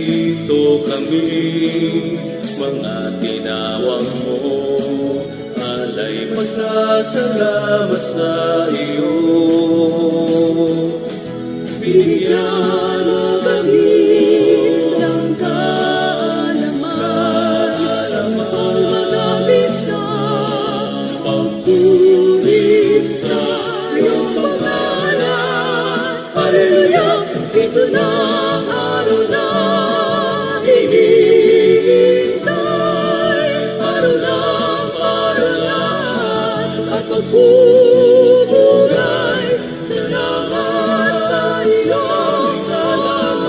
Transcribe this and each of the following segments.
Narito kami, mga tinawag mo, alay pasasalamat sa iyo. Bigyan mo kami ng kaalaman, upang magamit sa pagpulit sa iyong pangalan. Hallelujah! Ito na ang araw na hinihintay, araw ng paralan at pagpupugay. Salamat sa iyong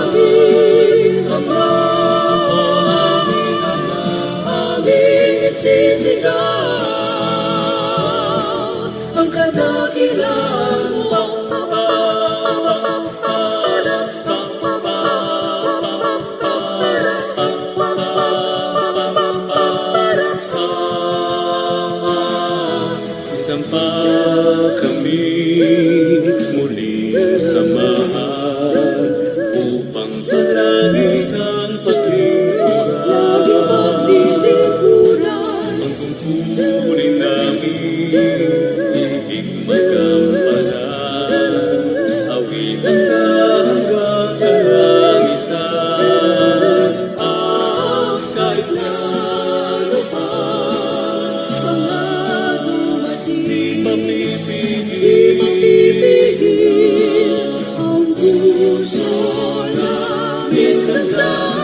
aming Ama, aming isisigaw ang kadakilang mo. Isang pa kami muli samahan upang talangin ang paglingkuran. Ang tungkulin namin, ibig magampanan, awitan ka hanggang kalangitan. Kahit na ano pa mga dumating, di mapipigil ang puso namin kanta.